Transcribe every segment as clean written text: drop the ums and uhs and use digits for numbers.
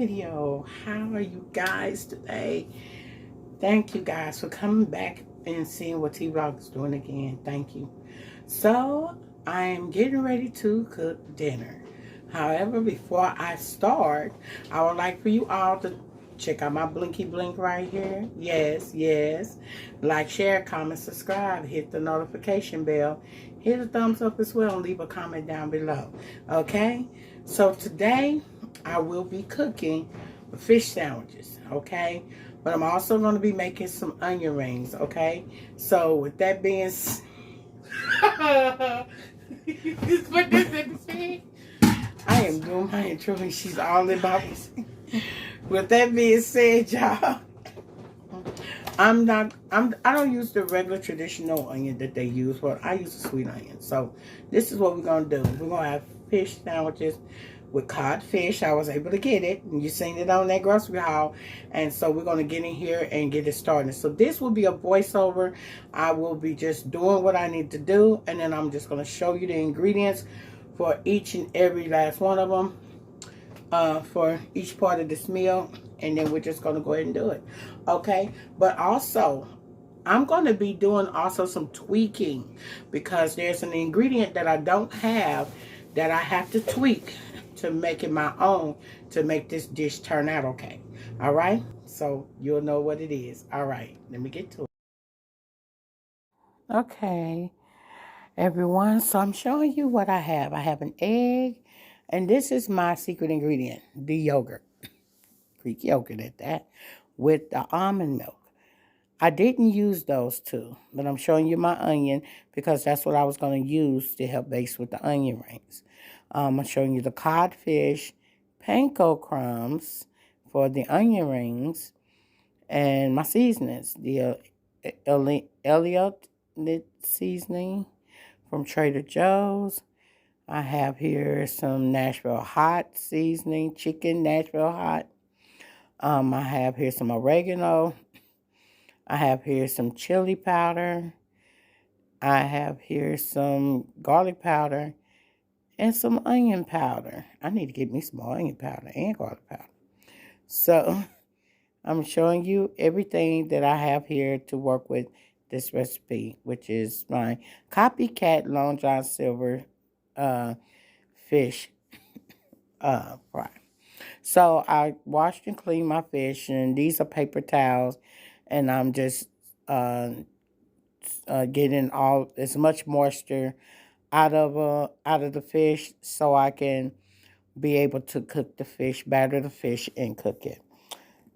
video. How are you guys today? Thank you guys for coming back and seeing what T-Vlog is doing again. Thank you. So I am getting ready to cook dinner. However, before I start, I would like for you all to check out my blinky blink right here. Yes, yes. Like, share, comment, subscribe. Hit the notification bell. Hit a thumbs up as well and leave a comment down below. Okay? So today I will be cooking fish sandwiches. Okay? But I'm also going to be making some onion rings. Okay? So with that being said, just put this in the feed. I am doing my intro and she's all about me. With that being said, y'all, I don't use the regular traditional onion that they use, but I use a sweet onion. So this is what we're gonna do. We're gonna have fish sandwiches with codfish. I was able to get it, and you seen it on that grocery haul. And so we're gonna get in here and get it started. So this will be a voiceover. I will be just doing what I need to do, and then I'm just gonna show you the ingredients for each and every last one of them, for each part of this meal, and then we're just gonna go ahead and do it. Okay, but also I'm going to be doing also some tweaking because there's an ingredient that I don't have that I have to tweak to make it my own to make this dish turn out okay. All right, so you'll know what it is. All right, let me get to it. Okay, everyone, so I'm showing you what I have. I have an egg, and this is my secret ingredient, the yogurt, Greek yogurt at that, with the almond milk. I didn't use those two, but I'm showing you my onion because that's what I was going to use to help base with the onion rings. I'm showing you the codfish panko crumbs for the onion rings and my seasonings. The Elliott seasoning from Trader Joe's. I have here some Nashville hot seasoning, chicken Nashville hot. I have here some oregano. I have here some chili powder. I have here some garlic powder and some onion powder. I need to get me some more onion powder and garlic powder. So I'm showing you everything that I have here to work with this recipe, which is my Copycat Long John Silver fish fry. So I washed and cleaned my fish, and these are paper towels, and I'm just getting all as much moisture out of the fish so I can be able to cook the fish, batter the fish, and cook it.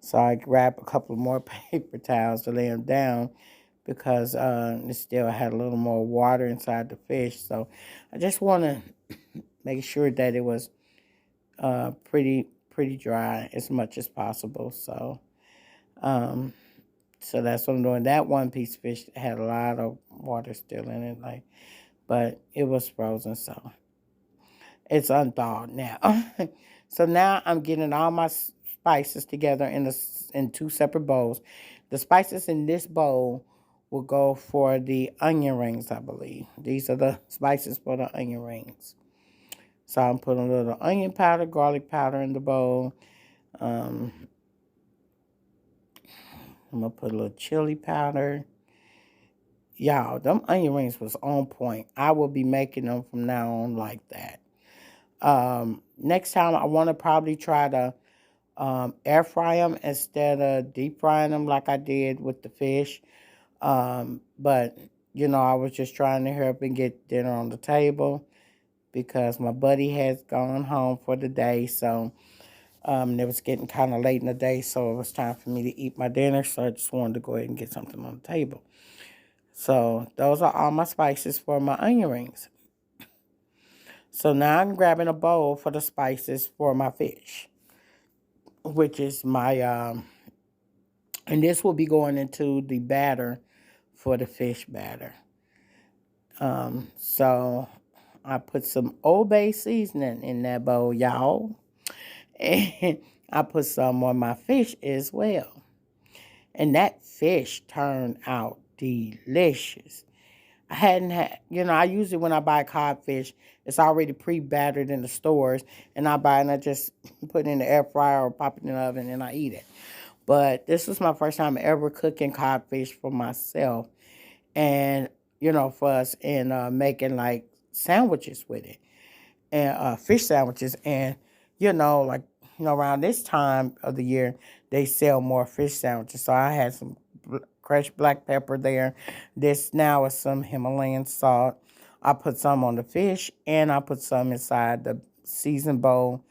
So I grabbed a couple more paper towels to lay them down because it still had a little more water inside the fish. So I just want to make sure that it was pretty dry as much as possible. So so that's what I'm doing. That one piece of fish had a lot of water still in it, but it was frozen, so it's unthawed now. So now I'm getting all my spices together in two separate bowls. The spices in this bowl will go for the onion rings, I believe. These are the spices for the onion rings. So I'm putting a little onion powder, garlic powder in the bowl. I'm going to put a little chili powder. Y'all, them onion rings was on point. I will be making them from now on like that. Next time, I want to probably try to air fry them instead of deep frying them like I did with the fish. But, you know, I was just trying to hurry up and get dinner on the table because my buddy has gone home for the day. So it was getting kind of late in the day, so it was time for me to eat my dinner. So I just wanted to go ahead and get something on the table. So those are all my spices for my onion rings. So now I'm grabbing a bowl for the spices for my fish, which is my, and this will be going into the batter for the fish batter. So I put some Old Bay seasoning in that bowl, y'all. And I put some on my fish as well. And that fish turned out delicious. I hadn't had, I usually when I buy codfish, it's already pre-battered in the stores, and I buy it and I just put it in the air fryer or pop it in the oven and I eat it. But this was my first time ever cooking codfish for myself, and for us, and making like sandwiches with it, and fish sandwiches, and like around this time of the year they sell more fish sandwiches. So I had some crushed black pepper there. This now is some Himalayan salt. I put some on the fish, and I put some inside the seasoned bowl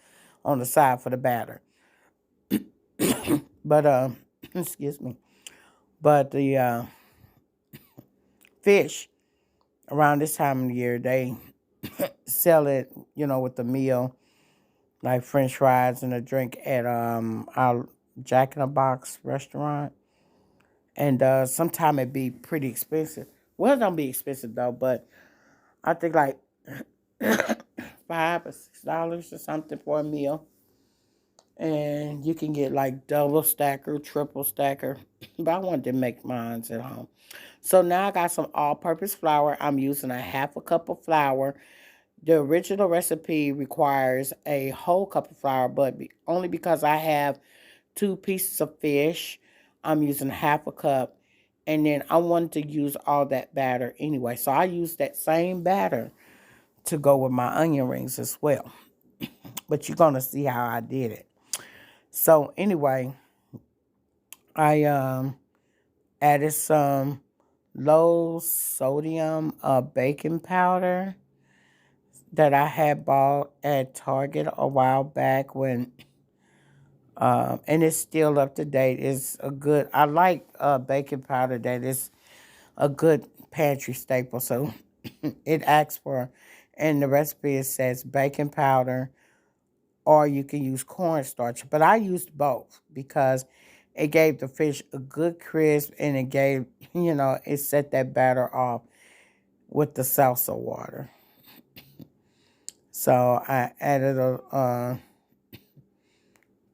on the side for the batter. But excuse me. But the fish around this time of the year, they sell it, with the meal, like French fries and a drink at our Jack in the Box restaurant. And sometimes it be pretty expensive. Well, it don't be expensive though, but I think like $5 or $6 or something for a meal. And you can get like double stacker, triple stacker. But I wanted to make mine at home. So now I got some all-purpose flour. I'm using a half a cup of flour. The original recipe requires a whole cup of flour, but only because I have 2 pieces of fish, I'm using half a cup. And then I wanted to use all that batter anyway. So I used that same batter to go with my onion rings as well. But you're going to see how I did it. So anyway, I added some low sodium baking powder that I had bought at Target a while back when, and it's still up to date. It's a good, I like baking powder that is a good pantry staple. So it asks for, in the recipe it says baking powder, or you can use cornstarch. But I used both because it gave the fish a good crisp, and it gave, it set that batter off with the salsa water. So I added a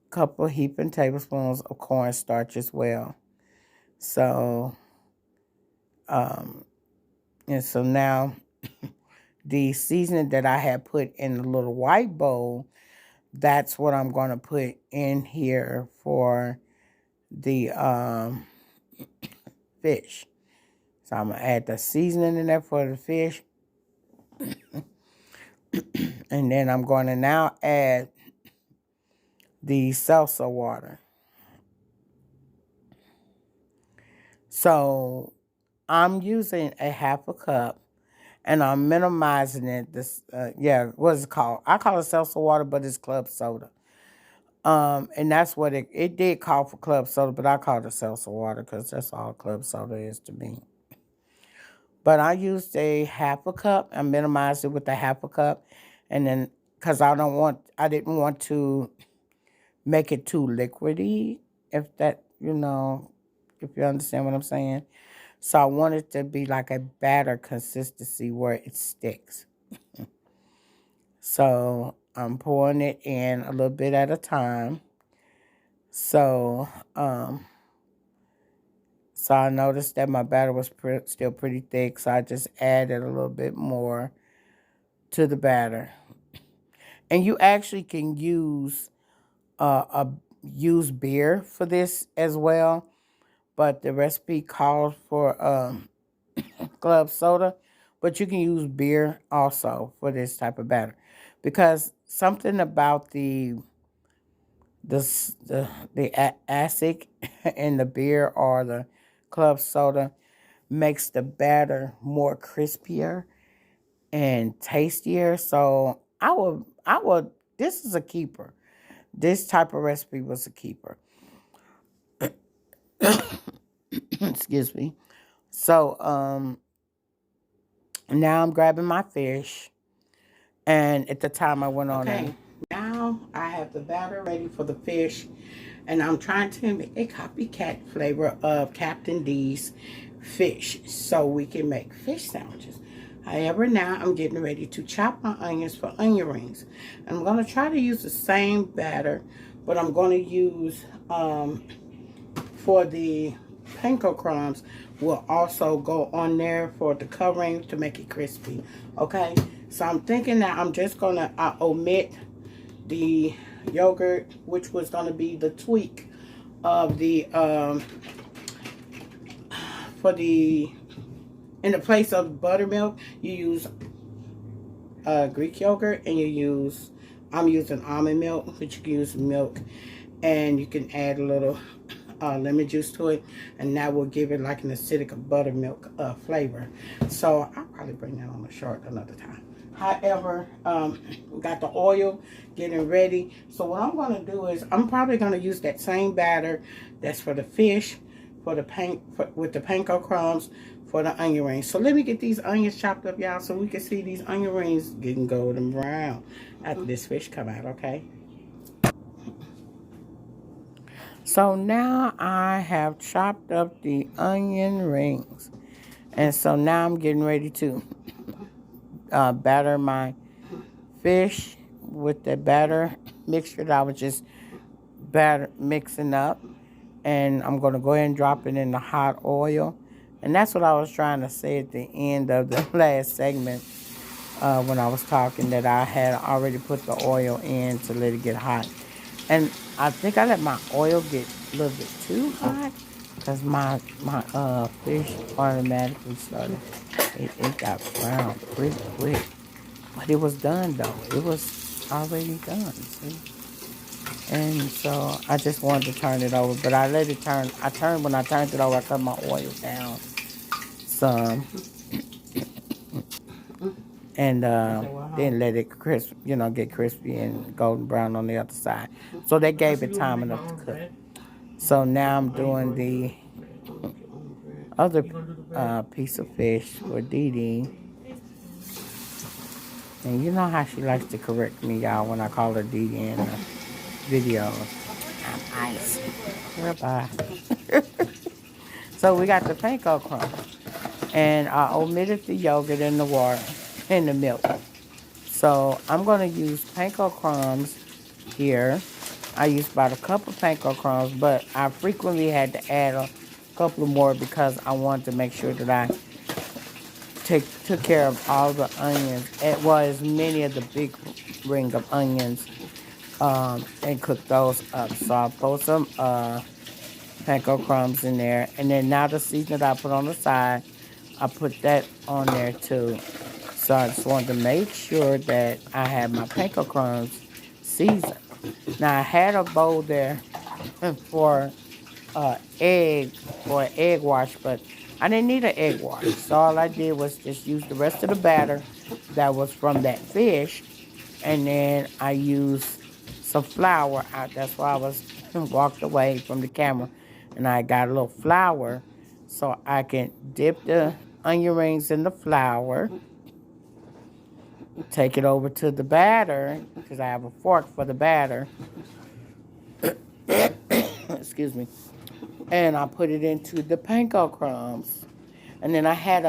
couple heaping tablespoons of cornstarch as well. So, and so now the seasoning that I had put in the little white bowl, that's what I'm going to put in here for the fish. So I'm going to add the seasoning in there for the fish. And then I'm going to now add the salsa water. So I'm using a half a cup, and I'm minimizing it. This, what is it called? I call it salsa water, but it's club soda. And that's what it did call for club soda, but I call it salsa water because that's all club soda is to me. But I used a half a cup. I minimized it with a half a cup, and then because I didn't want to make it too liquidy, if that, if you understand what I'm saying. So I want it to be like a batter consistency where it sticks. So I'm pouring it in a little bit at a time. So, so I noticed that my batter was still pretty thick, so I just added a little bit more to the batter. And you actually can use use beer for this as well, but the recipe calls for club soda, but you can use beer also for this type of batter, because something about the acid in the beer or the club soda makes the batter more crispier and tastier. So I would, this is a keeper. This type of recipe was a keeper. Excuse me. So now I'm grabbing my fish, and at the time I went on. Okay, now I have the batter ready for the fish, and I'm trying to make a copycat flavor of Captain D's fish so we can make fish sandwiches. However, now I'm getting ready to chop my onions for onion rings. I'm going to try to use the same batter, but I'm going to use for the panko crumbs will also go on there for the covering to make it crispy. Okay, so I'm thinking that I'm just gonna omit the yogurt, which was gonna be the tweak of the for the, in the place of buttermilk, you use Greek yogurt, and I'm using almond milk, but you can use milk, and you can add a little lemon juice to it, and that will give it like an acidic buttermilk flavor. So I'll probably bring that on the short another time. However, we got the oil getting ready. So what I'm going to do is I'm probably going to use that same batter that's for the fish, for the with the panko crumbs, for the onion rings. So let me get these onions chopped up, y'all, so we can see these onion rings getting golden brown after this fish come out, okay? So now I have chopped up the onion rings. And so now I'm getting ready to batter my fish with the batter mixture that I was just mixing up. And I'm going to go ahead and drop it in the hot oil. And that's what I was trying to say at the end of the last segment when I was talking, that I had already put the oil in to let it get hot. And I think I let my oil get a little bit too hot because my fish automatically started, it got brown pretty quick. But it was done though. It was already done, see? And so I just wanted to turn it over, but I let it turn. When I turned it over, I cut my oil down some, and then let it get crispy and golden brown on the other side. So that gave it time enough to cook. So now I'm doing the other piece of fish for Dee Dee. And you know how she likes to correct me, y'all, when I call her Dee Dee in the videos. I'm ice. Goodbye. So we got the panko crumbs. And I omitted the yogurt and the water and the milk. So I'm going to use panko crumbs here. I used about a cup of panko crumbs, but I frequently had to add a couple more because I wanted to make sure that I took care of all the onions, as many of the big ring of onions, and cook those up. So I'll put some panko crumbs in there, and then now the seasoning that I put on the side, I put that on there too. So I just wanted to make sure that I had my panko crumbs seasoned. Now I had a bowl there for egg wash, but I didn't need an egg wash. So all I did was just use the rest of the batter that was from that fish, and then I used some flour. That's why I was walked away from the camera, and I got a little flour so I can dip the onion rings in the flour, take it over to the batter because I have a fork for the batter. Excuse me. And I put it into the panko crumbs. And then I had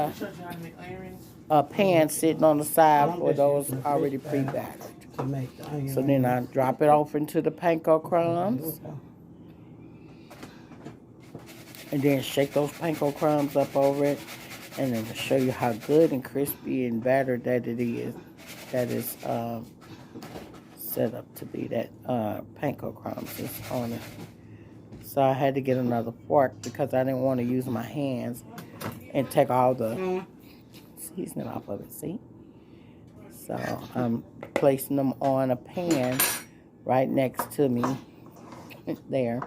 a pan sitting on the side for those already pre-battered. So then I drop it off into the panko crumbs. And then shake those panko crumbs up over it. And then to show you how good and crispy and battered that it is. That is set up to be, that panko crumbs is on it. So I had to get another fork because I didn't want to use my hands and take all the seasoning off of it, see? So I'm placing them on a pan right next to me there.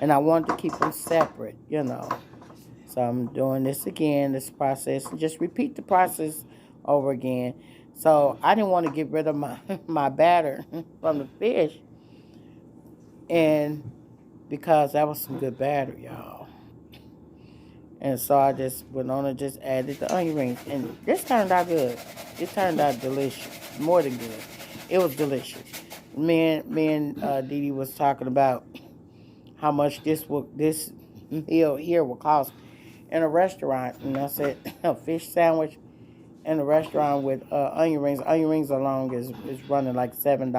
And I wanted to keep them separate, So I'm doing this again, this process, and just repeat the process over again. So I didn't want to get rid of my batter from the fish, and because that was some good batter, y'all. And so I just went on and just added the onion rings, and this turned out good. It turned out delicious, more than good. It was delicious. Me and Dee Dee was talking about how much this meal here will cost in a restaurant, and I said a fish sandwich in a restaurant with onion rings. Onion rings alone is running like $7,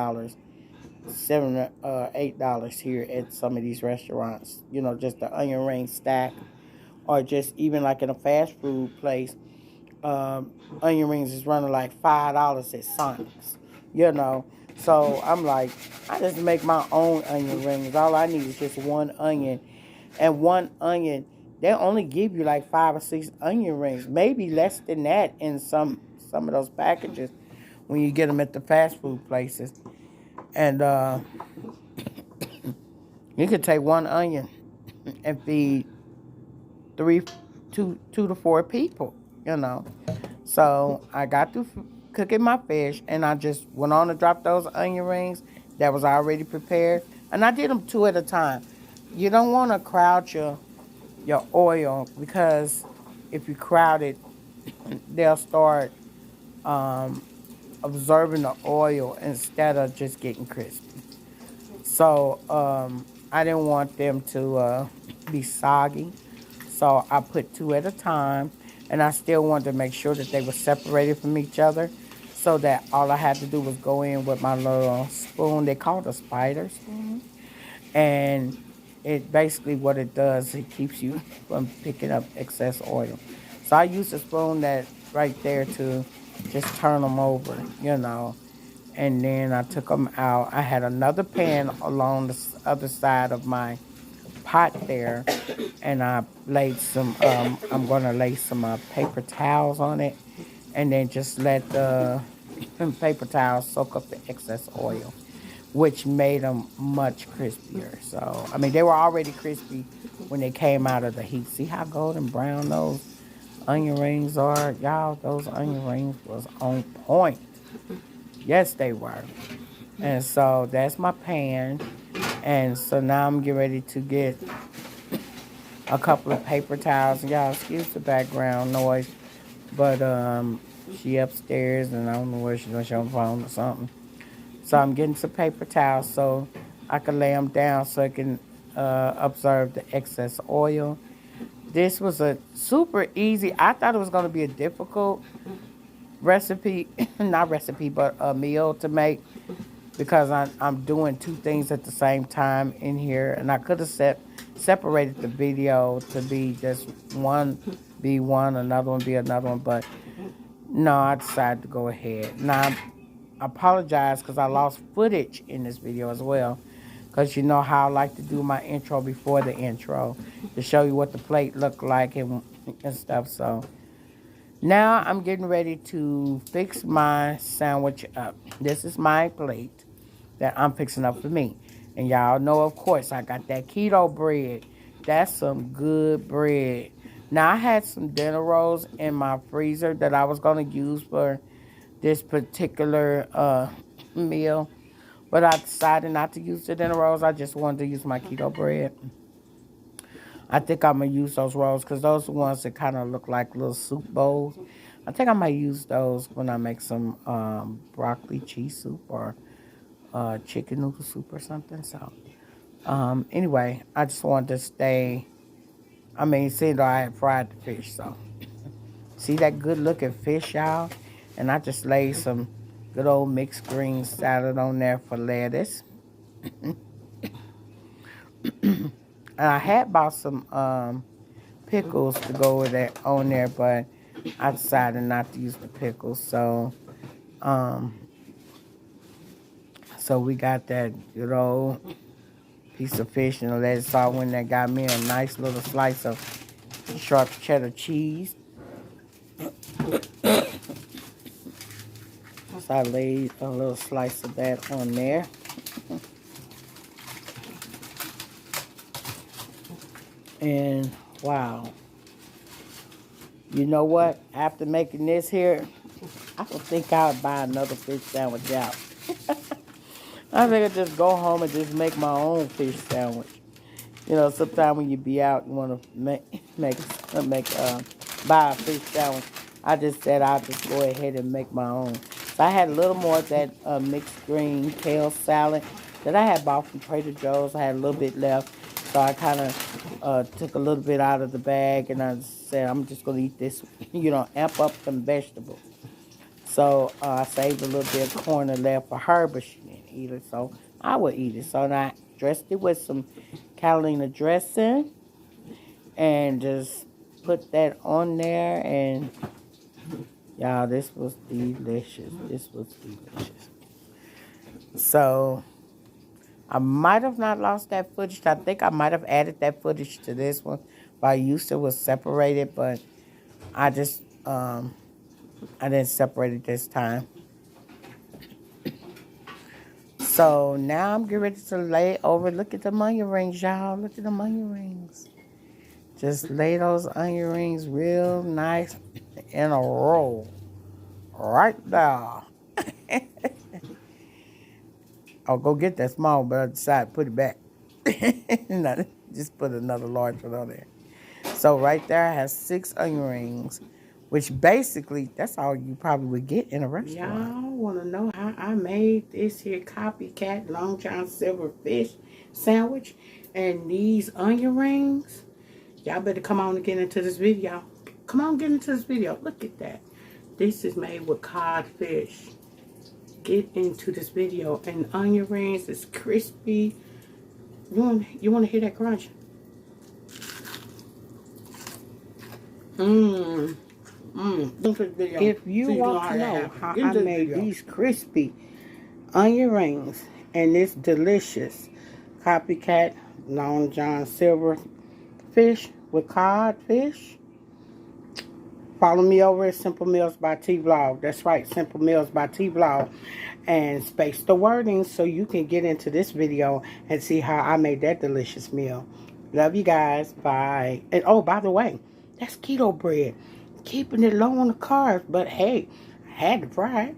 $8 here at some of these restaurants. Just the onion ring stack or just even like in a fast food place, onion rings is running like $5 at Sonic's, you know. So I'm like, I just make my own onion rings. All I need is just one onion, and one onion. They only give you like 5 or 6 onion rings, maybe less than that in some of those packages when you get them at the fast food places. And you could take one onion and feed three, two to four people, you know. So I got through cooking my fish, and I just went on to drop those onion rings that was already prepared, and I did them two at a time. You don't want to crowd your oil, because if you crowd it, they'll start um, absorbing the oil instead of just getting crispy. So I didn't want them to be soggy. So I put two at a time, and I still wanted to make sure that they were separated from each other, so that all I had to do was go in with my little spoon. They call it a spider spoon. And it basically, what it does, it keeps you from picking up excess oil. So I used a spoon that right there to just turn them over, you know. And then I took them out. I had another pan along the other side of my pot there, and I laid some. I'm gonna lay some paper towels on it, and then just let the paper towels soak up the excess oil, which made them much crispier. So I mean, they were already crispy when they came out of the heat. See how golden brown those onion rings are, y'all? Those onion rings was on point. Yes, they were. And so that's my pan. And so now I'm getting ready to get a couple of paper towels. Y'all, excuse the background noise, but she upstairs and I don't know where she's on her phone or something. So I'm getting some paper towels so I can lay them down so it can absorb the excess oil. This was a super easy. I thought it was going to be a difficult recipe, not recipe, but a meal to make, because I'm doing two things at the same time in here, and I could have separated the video to be just one be one, another one be another one, but no, I decided to go ahead. Now, I apologize because I lost footage in this video as well, because you know how I like to do my intro before the intro to show you what the plate looked like and stuff. So now I'm getting ready to fix my sandwich up. This is my plate that I'm fixing up for me. And y'all know, of course, I got that keto bread. That's some good bread. Now, I had some dinner rolls in my freezer that I was going to use for this particular meal. But I decided not to use the dinner rolls. I just wanted to use my keto bread. I think I'm going to use those rolls because those are the ones that kind of look like little soup bowls. I think I might use those when I make some broccoli cheese soup or chicken noodle soup or something. So, anyway, I just wanted to stay. I mean, seeing though I had fried the fish, so see that good looking fish, y'all. And I just laid some good old mixed green salad on there for lettuce. And I had bought some pickles to go with that on there, but I decided not to use the pickles. Um, so we got that good old piece of fish and lettuce. So I went there, got me a nice little slice of sharp cheddar cheese. So I laid a little slice of that on there. And wow, you know what? After making this here, I don't think I'll buy another fish sandwich out. I think I'll just go home and just make my own fish sandwich. You know, sometimes when you be out, you want to buy a fish sandwich. I just said I'll just go ahead and make my own. So I had a little more of that mixed green kale salad that I had bought from Trader Joe's. I had a little bit left. So I kind of took a little bit out of the bag, and I said, I'm just going to eat this, amp up some vegetables. So I saved a little bit of corn and left for her, but she didn't eat it, so I would eat it. So I dressed it with some Catalina dressing and just put that on there, and y'all, this was delicious. This was delicious. So I might have not lost that footage. I think I might have added that footage to this one, but I used to was separated, but I just I didn't separate it this time. So now I'm getting ready to lay over. Look at the onion rings, y'all. Look at the onion rings. Just lay those onion rings real nice in a row. Right there. I'll go get that small, but I decided to put it back. Just put another large one on there. So right there I have 6 onion rings, which basically, that's all you probably would get in a restaurant. Y'all want to know how I made this here Copycat Long John Silver fish sandwich and these onion rings? Y'all better come on and get into this video. Come on, get into this video. Look at that. This is made with codfish. Get into this video. And onion rings is crispy. You want to hear that crunch? If you want to know how I made these crispy onion rings and this delicious Copycat Long John Silver fish with codfish, follow me over at Simple Meals by T Vlog. That's right, Simple Meals by T Vlog. And space the wording so you can get into this video and see how I made that delicious meal. Love you guys. Bye. And oh, by the way, that's keto bread. Keeping it low on the carbs, but hey, I had to try it.